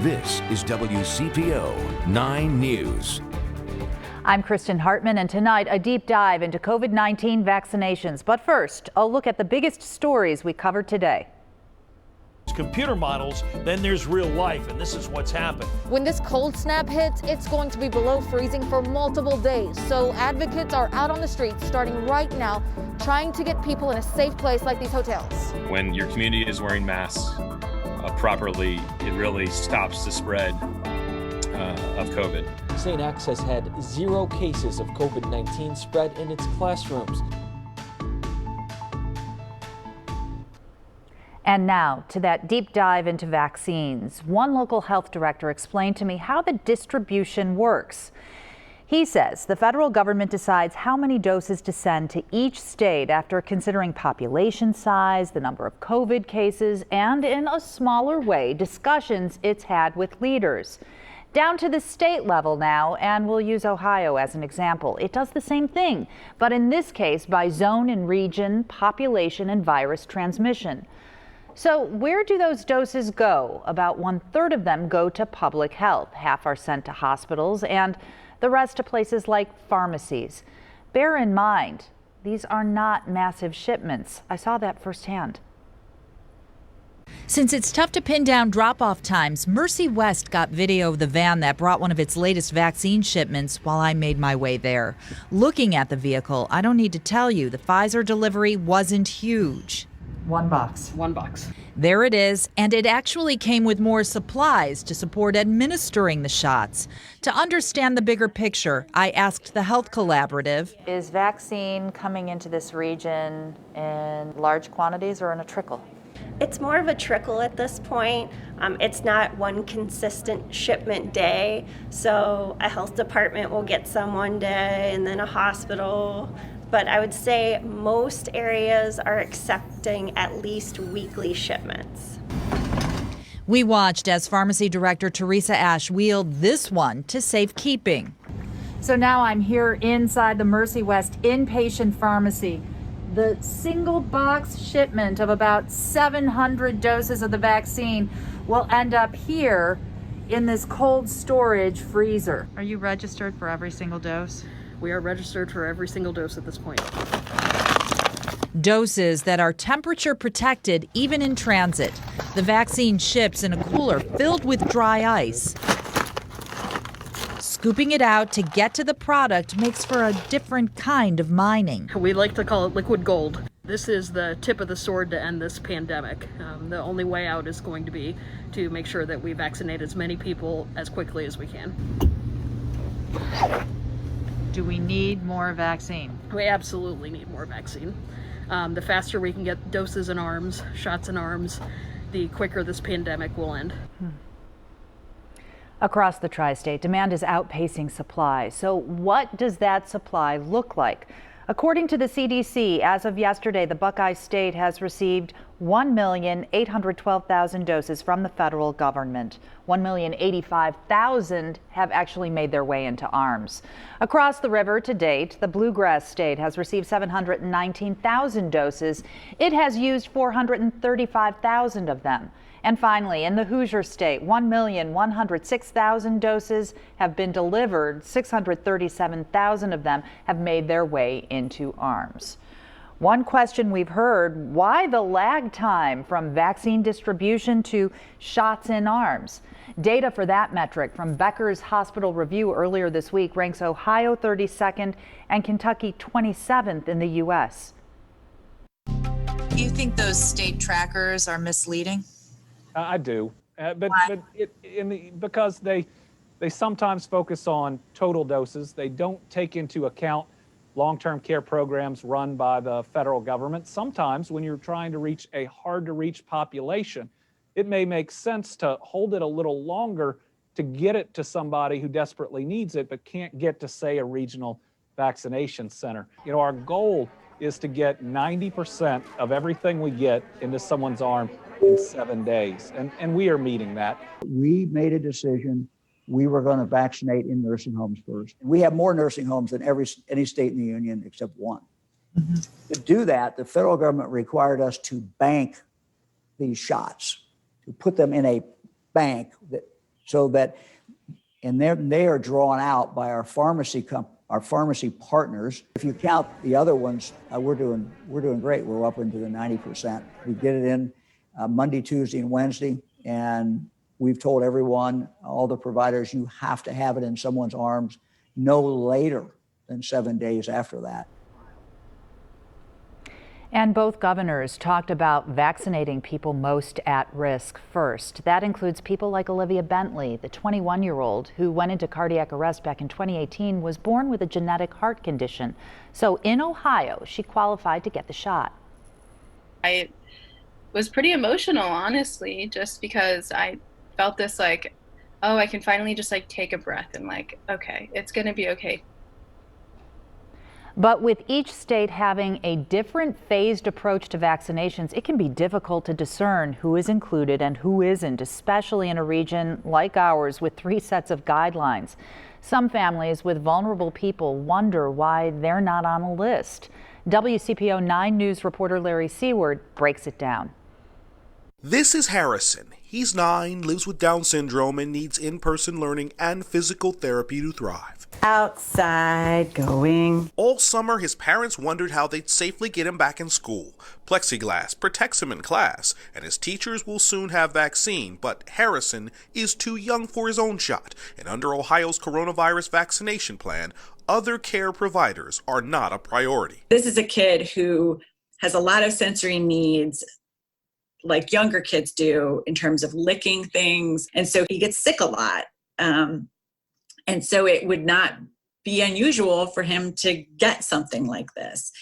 This is WCPO 9 News. I'm Kristen Hartman, and tonight a deep dive into COVID-19 vaccinations. But first, a look at the biggest stories we covered today. Computer models, then there's real life, and this is what's happened. When this cold snap hits, it's going to be below freezing for multiple days. So advocates are out on the streets starting right now, trying to get people in a safe place like these hotels. When your community is wearing masks properly, it really stops the spread of COVID. St. X has had 0 cases of COVID-19 spread in its classrooms. And now to that deep dive into vaccines. One local health director explained to me how the distribution works. He says the federal government decides how many doses to send to each state after considering population size, the number of COVID cases, and in a smaller way, discussions it's had with leaders. Down to the state level now, and we'll use Ohio as an example. It does the same thing, but in this case by zone and region, population, and virus transmission. So where do those doses go? About 1/3 of them go to public health. Half are sent to hospitals and the rest to places like pharmacies. Bear in mind, these are not massive shipments. I saw that firsthand. Since it's tough to pin down drop-off times, Mercy West got video of the van that brought one of its latest vaccine shipments while I made my way there. Looking at the vehicle, I don't need to tell you, the Pfizer delivery wasn't huge. One box. There it is, and it actually came with more supplies to support administering the shots. To understand the bigger picture, I asked the Health Collaborative, is vaccine coming into this region in large quantities or in a trickle? It's more of a trickle at this point. It's not one consistent shipment day, so a health department will get some one day and then a hospital. But I would say most areas are accepting at least weekly shipments. We watched as Pharmacy Director Teresa Ash wheeled this one to safekeeping. So now I'm here inside the Mercy West inpatient pharmacy. The single box shipment of about 700 doses of the vaccine will end up here in this cold storage freezer. Are you registered for every single dose? We are registered for every single dose at this point. Doses that are temperature protected even in transit. The vaccine ships in a cooler filled with dry ice. Scooping it out to get to the product makes for a different kind of mining. We like to call it liquid gold. This is the tip of the sword to end this pandemic. The only way out is going to be to make sure that we vaccinate as many people as quickly as we can. Do we need more vaccine? We absolutely need more vaccine. The faster we can get doses in arms, shots in arms, the quicker this pandemic will end. Across the tri-state, demand is outpacing supply. So what does that supply look like? According to the CDC, as of yesterday, the Buckeye State has received 1,812,000 doses from the federal government. 1,085,000 have actually made their way into arms. Across the river to date, the Bluegrass State has received 719,000 doses. It has used 435,000 of them. And finally, in the Hoosier State, 1,106,000 doses have been delivered. 637,000 of them have made their way into arms. One question we've heard, why the lag time from vaccine distribution to shots in arms? Data for that metric from Becker's Hospital Review earlier this week ranks Ohio 32nd and Kentucky 27th in the U.S. Do you think those state trackers are misleading? I do, because they sometimes focus on total doses. They don't take into account long-term care programs run by the federal government. Sometimes when you're trying to reach a hard-to-reach population, it may make sense to hold it a little longer to get it to somebody who desperately needs it but can't get to, say, a regional vaccination center. You know, our goal is to get 90% of everything we get into someone's arm in 7 days, and we are meeting that. We made a decision. We were going to vaccinate in nursing homes first. We have more nursing homes than any state in the union except one. To do that, the federal government required us to bank these shots, to put them in a bank that So that, and they are drawn out by our pharmacy partners. If you count the other ones, we're doing great. We're up into the 90%. We get it in Monday, Tuesday, and Wednesday, and we've told everyone, all the providers, you have to have it in someone's arms no later than 7 days after that. And both governors talked about vaccinating people most at risk first. That includes people like Olivia Bentley, the 21-year-old who went into cardiac arrest back in 2018, was born with a genetic heart condition. So in Ohio, she qualified to get the shot. I was pretty emotional, honestly, just because I felt this like, oh, I can finally just like take a breath and like, okay, it's going to be okay. But with each state having a different phased approach to vaccinations, it can be difficult to discern who is included and who isn't, especially in a region like ours with 3 sets of guidelines. Some families with vulnerable people wonder why they're not on a list. WCPO 9 News reporter Larry Seward breaks it down. This is Harrison. He's 9, lives with Down syndrome, and needs in-person learning and physical therapy to thrive. Outside going. All summer, his parents wondered how they'd safely get him back in school. Plexiglass protects him in class, and his teachers will soon have vaccine, but Harrison is too young for his own shot, and under Ohio's coronavirus vaccination plan, other care providers are not a priority. This is a kid who has a lot of sensory needs, like younger kids do, in terms of licking things. And so he gets sick a lot. And so it would not be unusual for him to get something like this.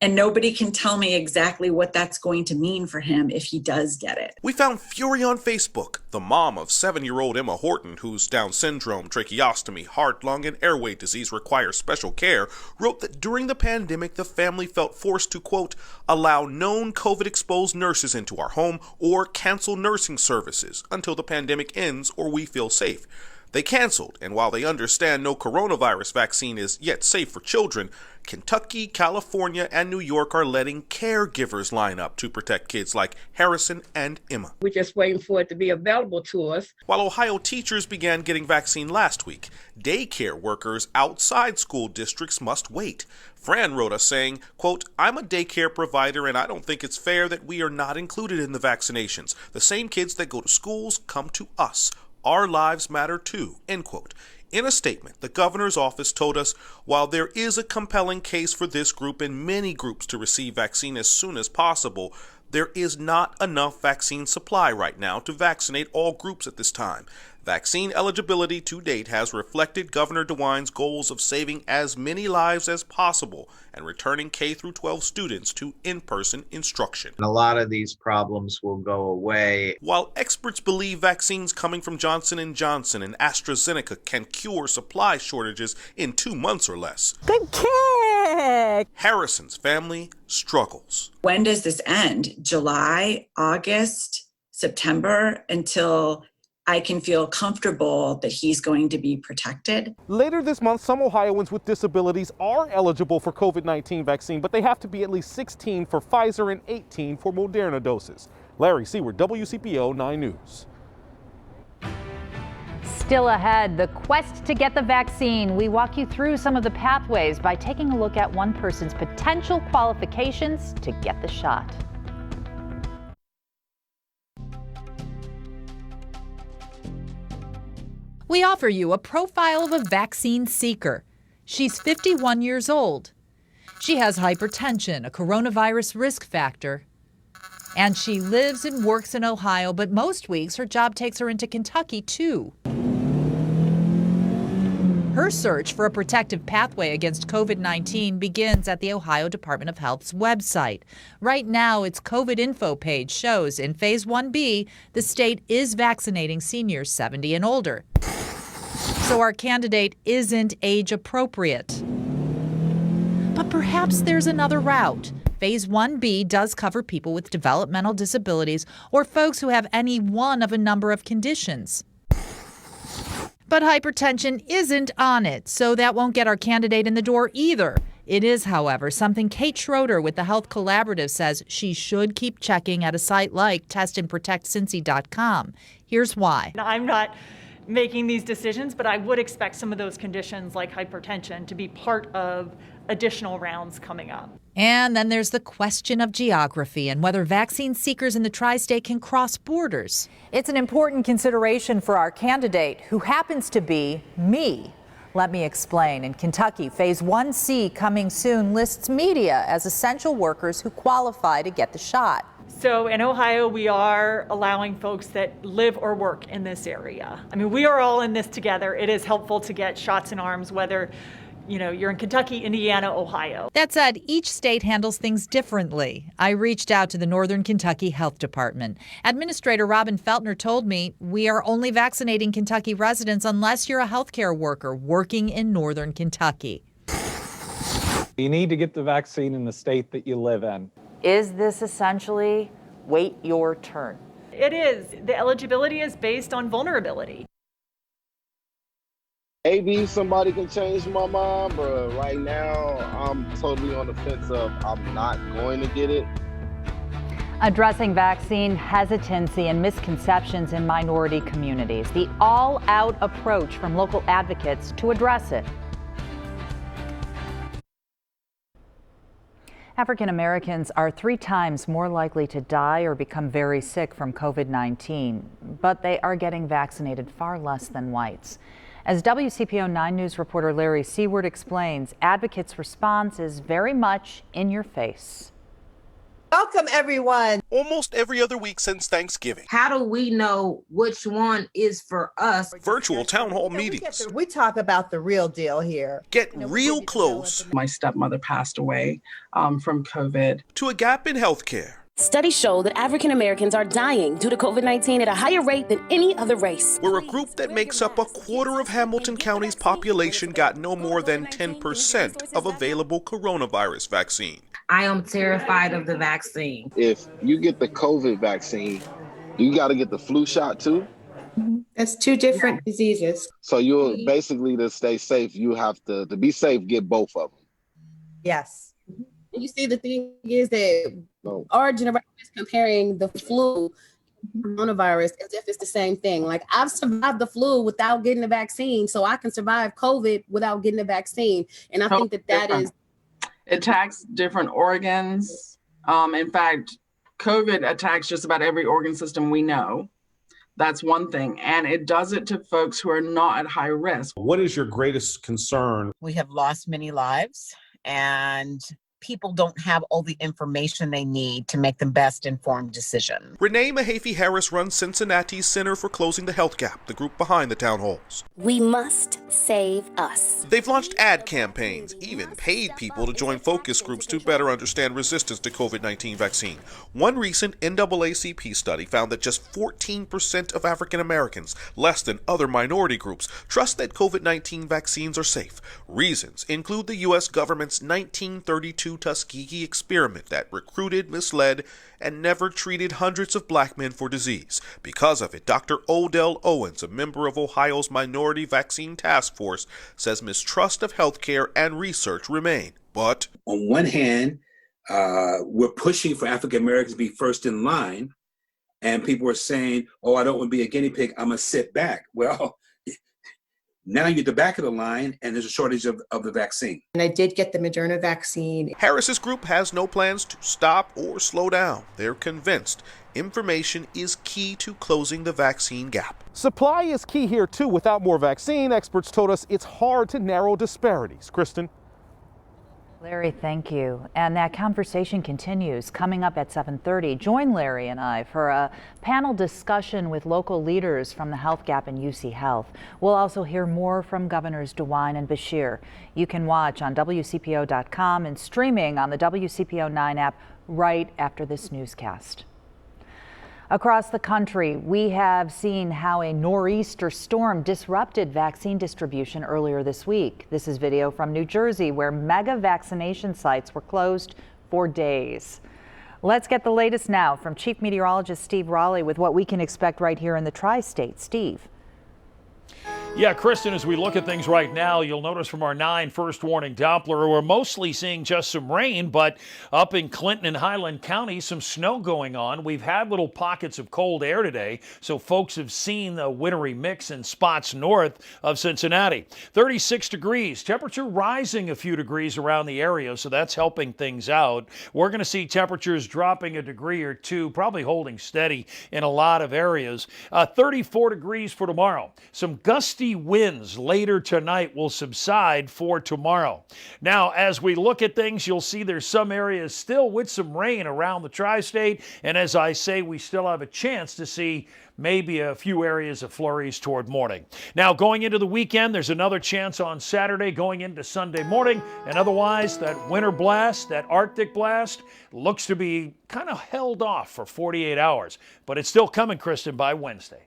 And nobody can tell me exactly what that's going to mean for him if he does get it. We found fury on Facebook. The mom of 7-year-old Emma Horton, whose Down syndrome, tracheostomy, heart, lung, and airway disease requires special care, wrote that during the pandemic, the family felt forced to, quote, allow known COVID-exposed nurses into our home or cancel nursing services until the pandemic ends or we feel safe. They canceled, and while they understand no coronavirus vaccine is yet safe for children, Kentucky, California, and New York are letting caregivers line up to protect kids like Harrison and Emma. We're just waiting for it to be available to us. While Ohio teachers began getting vaccine last week, daycare workers outside school districts must wait. Fran wrote us saying, quote, I'm a daycare provider and I don't think it's fair that we are not included in the vaccinations. The same kids that go to schools come to us. Our lives matter too, end quote. In a statement, the governor's office told us while there is a compelling case for this group and many groups to receive vaccine as soon as possible, there is not enough vaccine supply right now to vaccinate all groups at this time. Vaccine eligibility to date has reflected Governor DeWine's goals of saving as many lives as possible and returning K-12 students to in-person instruction. A lot of these problems will go away. While experts believe vaccines coming from Johnson & Johnson and AstraZeneca can cure supply shortages in 2 months or less, Good kid! Harrison's family struggles. When does this end? July, August, September, until I can feel comfortable that he's going to be protected. Later this month, some Ohioans with disabilities are eligible for COVID-19 vaccine, but they have to be at least 16 for Pfizer and 18 for Moderna doses. Larry Seward, WCPO 9 News. Still ahead, the quest to get the vaccine. We walk you through some of the pathways by taking a look at one person's potential qualifications to get the shot. We offer you a profile of a vaccine seeker. She's 51 years old. She has hypertension, a coronavirus risk factor. And she lives and works in Ohio, but most weeks her job takes her into Kentucky too. Her search for a protective pathway against COVID-19 begins at the Ohio Department of Health's website. Right now, its COVID info page shows in Phase 1B, the state is vaccinating seniors 70 and older. So our candidate isn't age appropriate. But perhaps there's another route. Phase 1B does cover people with developmental disabilities or folks who have any one of a number of conditions. But hypertension isn't on it, so that won't get our candidate in the door either. It is, however, something Kate Schroeder with the Health Collaborative says she should keep checking at a site like testandprotectcincy.com. Here's why. I'm not making these decisions, but I would expect some of those conditions like hypertension to be part of additional rounds coming up. And then there's the question of geography and whether vaccine seekers in the tri-state can cross borders. It's an important consideration for our candidate, who happens to be me. Let me explain. In Kentucky, Phase 1C coming soon lists media as essential workers who qualify to get the shot. So in Ohio, we are allowing folks that live or work in this area. I mean, we are all in this together. It is helpful to get shots in arms, whether you're in Kentucky, Indiana, Ohio. That said, each state handles things differently. I reached out to the Northern Kentucky Health Department. Administrator Robin Feltner told me we are only vaccinating Kentucky residents unless you're a healthcare worker working in Northern Kentucky. You need to get the vaccine in the state that you live in. Is this essentially wait your turn? It is. The eligibility is based on vulnerability. Maybe somebody can change my mind, but right now I'm totally on the fence of I'm not going to get it. Addressing vaccine hesitancy and misconceptions in minority communities. The all-out approach from local advocates to address it. African Americans are 3 times more likely to die or become very sick from COVID-19, but they are getting vaccinated far less than whites. As WCPO 9 News reporter Larry Seward explains, advocates' response is very much in your face. Welcome, everyone. Almost every other week since Thanksgiving. How do we know which one is for us? Virtual town hall meetings. We talk about the real deal here. Get real close. My stepmother passed away from COVID. To a gap in healthcare. Studies show that African Americans are dying due to COVID-19 at a higher rate than any other race. We're a group that makes up a quarter of Hamilton County's population got no more than 10% of available coronavirus vaccine. I am terrified of the vaccine. If you get the COVID vaccine, you got to get the flu shot too? That's 2 different diseases. So you'll basically, to stay safe, you have to be safe, get both of them. Yes. You see, the thing is that our generation is comparing the flu coronavirus as if it's the same thing. Like, I've survived the flu without getting the vaccine, so I can survive COVID without getting the vaccine. And I think that is... It attacks different organs. In fact, COVID attacks just about every organ system we know. That's one thing. And it does it to folks who are not at high risk. What is your greatest concern? We have lost many lives, and people don't have all the information they need to make the best informed decision. Renee Mahaffey-Harris runs Cincinnati's Center for Closing the Health Gap, the group behind the town halls. We must save us. They've launched ad campaigns, even paid people to join focus groups to better understand resistance to COVID-19 vaccine. One recent NAACP study found that just 14% of African Americans, less than other minority groups, trust that COVID-19 vaccines are safe. Reasons include the U.S. government's 1932 Tuskegee experiment that recruited, misled, and never treated hundreds of black men for disease. Because of it, Dr. Odell Owens, a member of Ohio's Minority Vaccine Task Force, says mistrust of healthcare and research remain. But on one hand, we're pushing for African Americans to be first in line, and people are saying, oh, I don't want to be a guinea pig, I'm going to sit back. Well, now you're at the back of the line, and there's a shortage of the vaccine. And I did get the Moderna vaccine. Harris's group has no plans to stop or slow down. They're convinced information is key to closing the vaccine gap. Supply is key here, too. Without more vaccine, experts told us it's hard to narrow disparities. Kristen? Larry, thank you. And that conversation continues. Coming up at 7:30, join Larry and I for a panel discussion with local leaders from the health gap in UC Health. We'll also hear more from Governors DeWine and Beshear. You can watch on WCPO.com and streaming on the WCPO 9 app right after this newscast. Across the country, we have seen how a nor'easter storm disrupted vaccine distribution earlier this week. This is video from New Jersey, where mega vaccination sites were closed for days. Let's get the latest now from Chief Meteorologist Steve Raleigh with what we can expect right here in the tri-state. Steve. Yeah, Kristen, as we look at things right now, you'll notice from our 9 first warning Doppler, we're mostly seeing just some rain, but up in Clinton and Highland County, some snow going on. We've had little pockets of cold air today, so folks have seen the wintry mix in spots north of Cincinnati. 36 degrees, temperature rising a few degrees around the area, so that's helping things out. We're going to see temperatures dropping a degree or two, probably holding steady in a lot of areas. 34 degrees for tomorrow. Some gusty winds later tonight will subside for tomorrow. Now, as we look at things, you'll see there's some areas still with some rain around the tri-state, and as I say, we still have a chance to see maybe a few areas of flurries toward morning. Now, going into the weekend, there's another chance on Saturday going into Sunday morning, and otherwise, that winter blast, that Arctic blast, looks to be kind of held off for 48 hours, but it's still coming, Kristen, by Wednesday.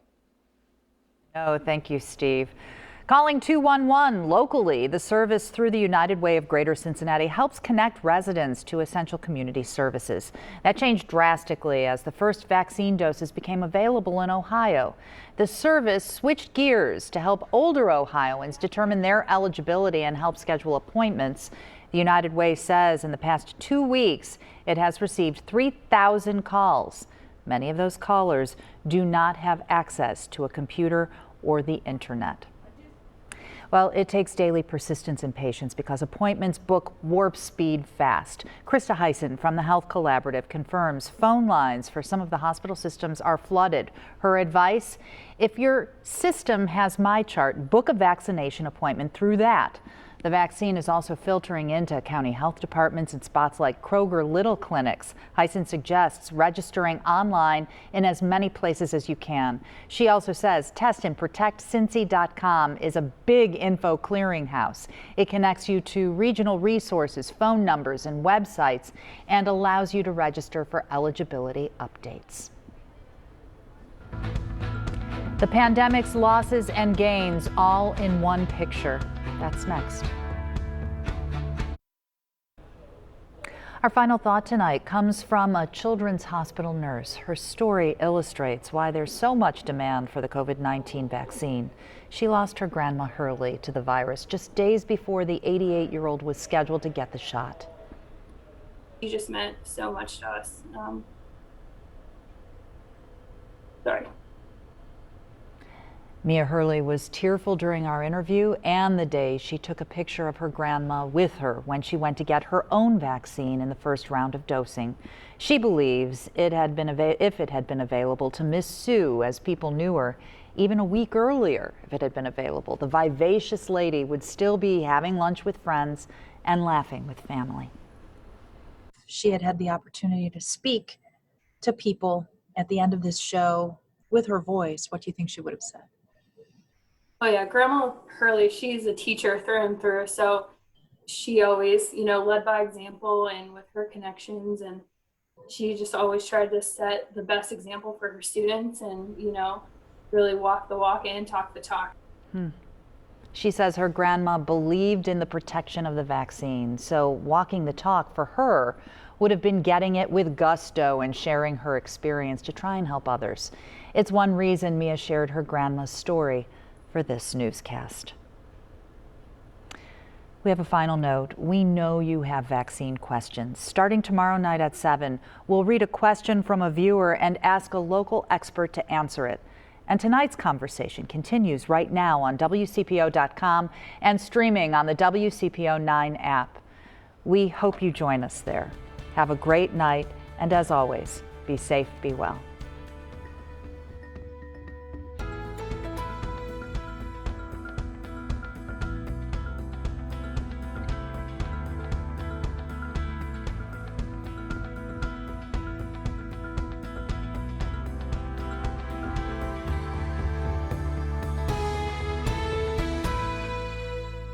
Oh, thank you, Steve. Calling 211 locally, the service through the United Way of Greater Cincinnati helps connect residents to essential community services. That changed drastically as the first vaccine doses became available in Ohio. The service switched gears to help older Ohioans determine their eligibility and help schedule appointments. The United Way says in the past 2 weeks, it has received 3,000 calls. Many of those callers do not have access to a computer or the internet. Well, it takes daily persistence and patience because appointments book warp speed fast. Krista Heisen from the Health Collaborative confirms phone lines for some of the hospital systems are flooded. Her advice, if your system has MyChart, book a vaccination appointment through that. The vaccine is also filtering into county health departments and spots like Kroger Little clinics. Heisen suggests registering online in as many places as you can. She also says testandprotectcincy.com is a big info clearinghouse. It connects you to regional resources, phone numbers, and websites, and allows you to register for eligibility updates. The pandemic's losses and gains all in one picture. That's next. Our final thought tonight comes from a children's hospital nurse. Her story illustrates why there's so much demand for the COVID-19 vaccine. She lost her grandma Hurley to the virus just days before the 88-year-old was scheduled to get the shot. She just meant so much to us. Sorry. Mia Hurley was tearful during our interview and the day she took a picture of her grandma with her when she went to get her own vaccine in the first round of dosing. She believes if it had been available to Miss Sue as people knew her, even a week earlier, if it had been available, the vivacious lady would still be having lunch with friends and laughing with family. She had had the opportunity to speak to people at the end of this show with her voice. What do you think she would have said? Oh yeah, Grandma Hurley, she's a teacher through and through. So she always, led by example and with her connections. And she just always tried to set the best example for her students and, really walk the walk and talk the talk. She says her grandma believed in the protection of the vaccine. So walking the talk for her would have been getting it with gusto and sharing her experience to try and help others. It's one reason Mia shared her grandma's story for this newscast. We have a final note. We know you have vaccine questions. Starting tomorrow night at 7, we'll read a question from a viewer and ask a local expert to answer it. And tonight's conversation continues right now on WCPO.com and streaming on the WCPO 9 app. We hope you join us there. Have a great night, and as always, be safe, be well.